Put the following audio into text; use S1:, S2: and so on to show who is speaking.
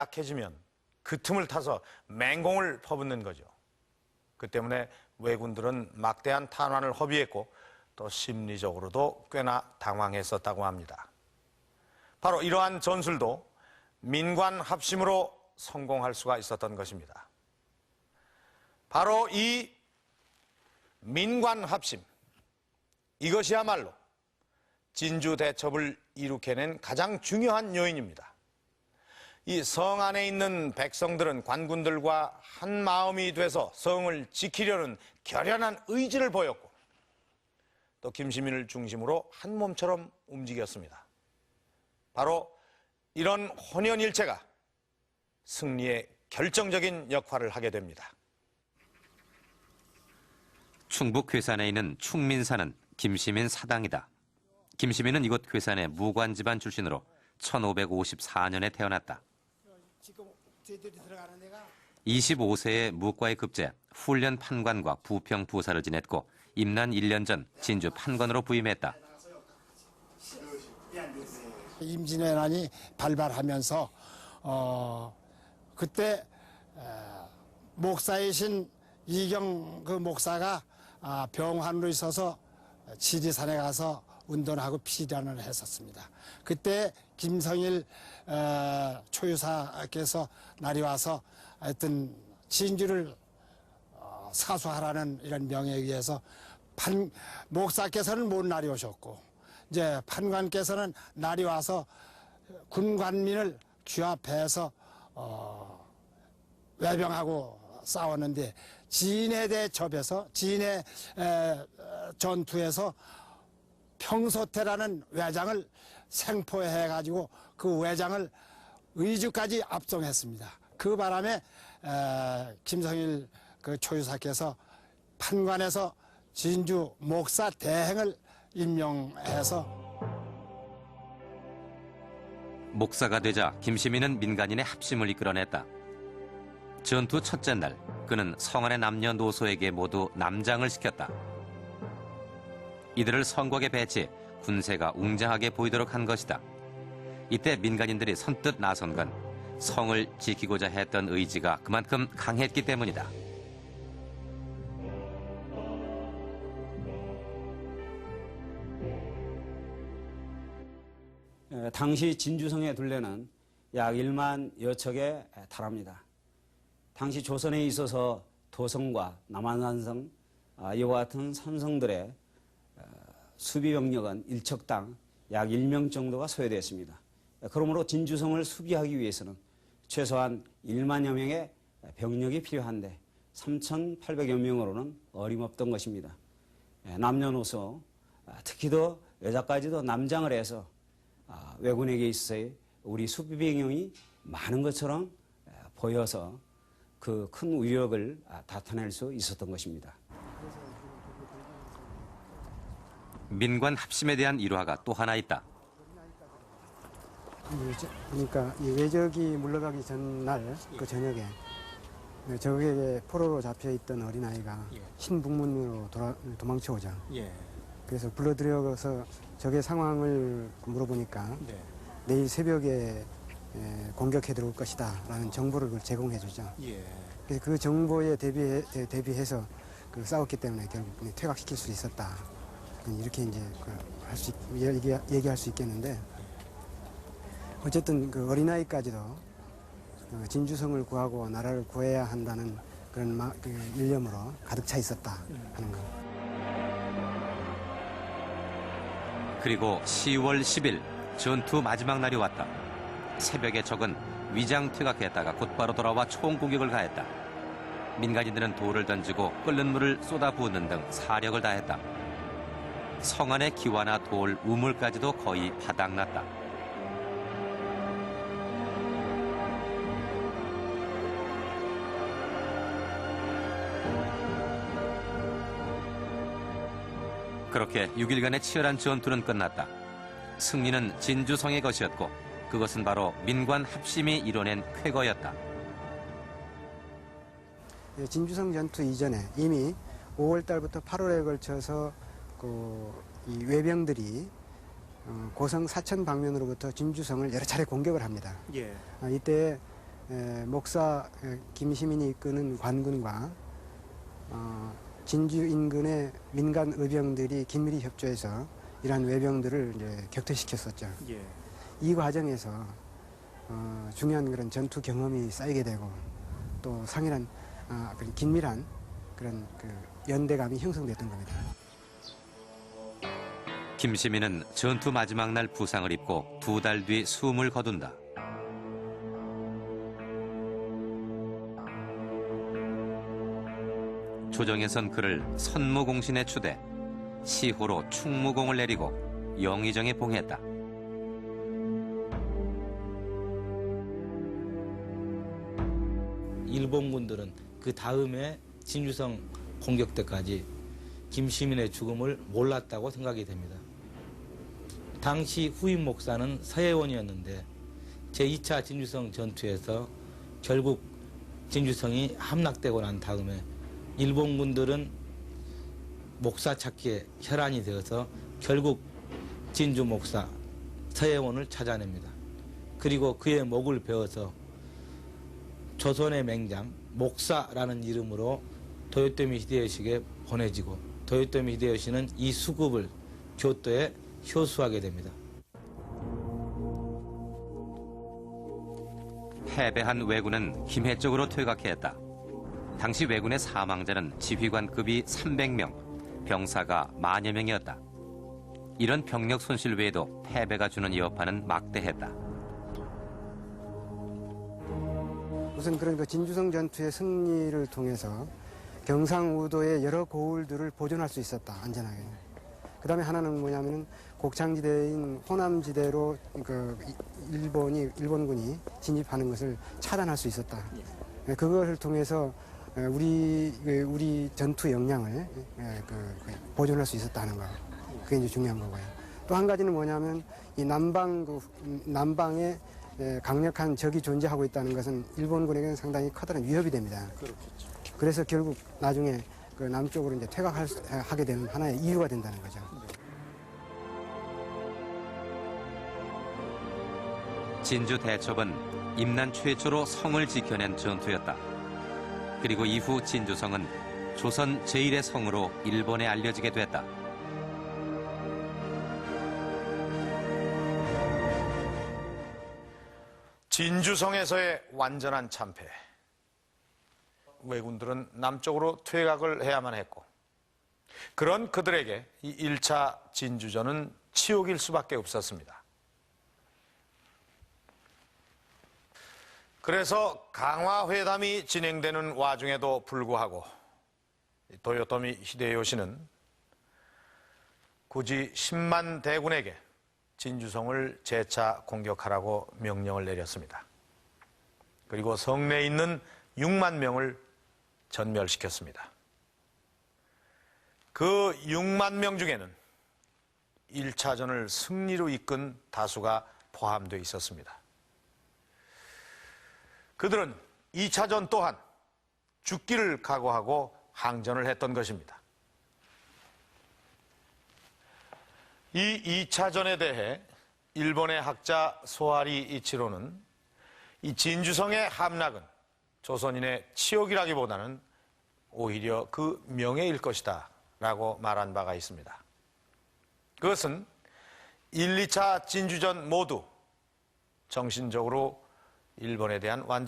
S1: 약해지면 그 틈을 타서 맹공을 퍼붓는 거죠. 그 때문에 왜군들은 막대한 탄환을 허비했고 또 심리적으로도 꽤나 당황했었다고 합니다. 바로 이러한 전술도 민관 합심으로 성공할 수가 있었던 것입니다. 바로 이 민관 합심, 이것이야말로 진주 대첩을 이룩해낸 가장 중요한 요인입니다. 이 성 안에 있는 백성들은 관군들과 한 마음이 돼서 성을 지키려는 결연한 의지를 보였고 또 김시민을 중심으로 한 몸처럼 움직였습니다. 바로 이런 혼연일체가 승리에 결정적인 역할을 하게 됩니다.
S2: 충북 괴산에 있는 충민사는 김시민 사당이다. 김시민은 이곳 괴산의 무관 집안 출신으로 1554년에 태어났다. 25세에 무과에 급제, 훈련 판관과 부평 부사를 지냈고 임난 1년 전 진주 판관으로 부임했다.
S3: 임진왜란이 발발하면서 그때 목사이신 이경 그 목사가 병환으로 있어서 지리산에 가서 운동하고 피련을 했었습니다. 그때 김성일 초유사께서 날이 와서 하여튼 진주를 사수하라는 이런 명에 의해서 목사께서는 못 날이 오셨고 이제 판관께서는 날이 와서 군관민을 규합해서 외병하고 싸웠는데 진해 대첩에서 진해 전투에서 평소태라는 외장을 생포해가지고 그 외장을 의주까지 압송했습니다. 그 바람에 김성일 그 초유사께서 판관에서 진주 목사 대행을 임명해서
S2: 목사가 되자 김시민은 민간인의 합심을 이끌어냈다. 전투 첫째 날 그는 성안의 남녀노소에게 모두 남장을 시켰다. 이들을 성곽에 배치, 군세가 웅장하게 보이도록 한 것이다. 이때 민간인들이 선뜻 나선 건 성을 지키고자 했던 의지가 그만큼 강했기 때문이다.
S4: 당시 진주성의 둘레는 약 1만 여척에 달합니다. 당시 조선에 있어서 도성과 남한산성 이와 같은 산성들의 수비 병력은 1척당 약 1명 정도가 소요됐습니다. 그러므로 진주성을 수비하기 위해서는 최소한 1만여 명의 병력이 필요한데 3,800여 명으로는 어림없던 것입니다. 남녀노소, 특히 더 여자까지도 남장을 해서 왜군에게 있어서의 우리 수비 병력이 많은 것처럼 보여서 그 큰 위력을 나타낼 수 있었던 것입니다.
S2: 민관 합심에 대한 일화가 또 하나 있다.
S5: 그러니까 이 외적이 물러가기 전날 그 저녁에 적에게 포로로 잡혀 있던 어린아이가 신북문으로 도망쳐오자. 그래서 불러들여서 적의 상황을 물어보니까 내일 새벽에 공격해 들어올 것이다 라는 정보를 제공해 주죠. 그래서 그 정보에 대비해서 싸웠기 때문에 결국 퇴각시킬 수 있었다. 이렇게 이제 얘기할 수 있겠는데, 어쨌든 그 어린아이까지도 진주성을 구하고 나라를 구해야 한다는 그런 일념으로 가득 차 있었다 하는 거.
S2: 그리고 10월 10일 전투 마지막 날이 왔다. 새벽에 적은 위장 퇴각했다가 곧바로 돌아와 총공격을 가했다. 민간인들은 돌을 던지고 끓는 물을 쏟아부은 등 사력을 다했다. 성안의 기와나 돌, 우물까지도 거의 바닥났다. 그렇게 6일간의 치열한 전투는 끝났다. 승리는 진주성의 것이었고 그것은 바로 민관 합심이 이뤄낸 쾌거였다.
S5: 진주성 전투 이전에 이미 5월 달부터 8월에 걸쳐서 이 외병들이 고성 사천 방면으로부터 진주성을 여러 차례 공격을 합니다. 이때 목사 김시민이 이끄는 관군과 진주 인근의 민간 의병들이 긴밀히 협조해서 이러한 외병들을 이제 격퇴시켰었죠. 이 과정에서 중요한 그런 전투 경험이 쌓이게 되고 또 상이란 그런 긴밀한 그런 그 연대감이 형성됐던 겁니다.
S2: 김시민은 전투 마지막 날 부상을 입고 2달 뒤 숨을 거둔다. 조정에선 그를 선무공신에 추대, 시호로 충무공을 내리고 영의정에 봉했다.
S6: 일본군들은 그 다음에 진주성 공격 때까지 김시민의 죽음을 몰랐다고 생각이 됩니다. 당시 후임 목사는 서혜원이었는데 제2차 진주성 전투에서 결국 진주성이 함락되고 난 다음에 일본군들은 목사 찾기에 혈안이 되어서 결국 진주 목사 서혜원을 찾아냅니다. 그리고 그의 목을 베어서 조선의 맹장 목사라는 이름으로 도요토미 히데요시에게 보내지고 도요토미 히데요시는 이 수급을 교토에 효수하게 됩니다.
S2: 패배한 왜군은 김해 쪽으로 퇴각했다. 당시 왜군의 사망자는 지휘관급이 300명, 병사가 10,000여 명이었다. 이런 병력 손실 외에도 패배가 주는 여파는 막대했다.
S5: 우선 그런 그 진주성 전투의 승리를 통해서 경상우도의 여러 고을들을 보존할 수 있었다, 안전하게. 그 다음에 하나는 뭐냐면은 곡창지대인 호남지대로 그 일본군이 진입하는 것을 차단할 수 있었다. 그것을 통해서 우리 전투 역량을 보존할 수 있었다는 거. 그게 이제 중요한 거고요. 또 한 가지는 뭐냐면 이 남방에 강력한 적이 존재하고 있다는 것은 일본군에게는 상당히 커다란 위협이 됩니다. 그렇겠죠. 그래서 결국 나중에 그 남쪽으로 이제 퇴각하게 되는 하나의 이유가 된다는 거죠.
S2: 진주 대첩은 임난 최초로 성을 지켜낸 전투였다. 그리고 이후 진주성은 조선 제1의 성으로 일본에 알려지게 됐다.
S1: 진주성에서의 완전한 참패. 왜군들은 남쪽으로 퇴각을 해야만 했고, 그런 그들에게 이 1차 진주전은 치욕일 수밖에 없었습니다. 그래서 강화회담이 진행되는 와중에도 불구하고 도요토미 히데요시는 굳이 10만 대군에게 진주성을 재차 공격하라고 명령을 내렸습니다. 그리고 성내에 있는 6만 명을 전멸시켰습니다. 그 6만 명 중에는 1차전을 승리로 이끈 다수가 포함되어 있었습니다. 그들은 2차전 또한 죽기를 각오하고 항전을 했던 것입니다. 이 2차전에 대해 일본의 학자 소하리 이치로는 이 진주성의 함락은 조선인의 치욕이라기보다는 오히려 그 명예일 것이다 라고 말한 바가 있습니다. 그것은 1, 2차 진주전 모두 정신적으로 일본에 대한 완전한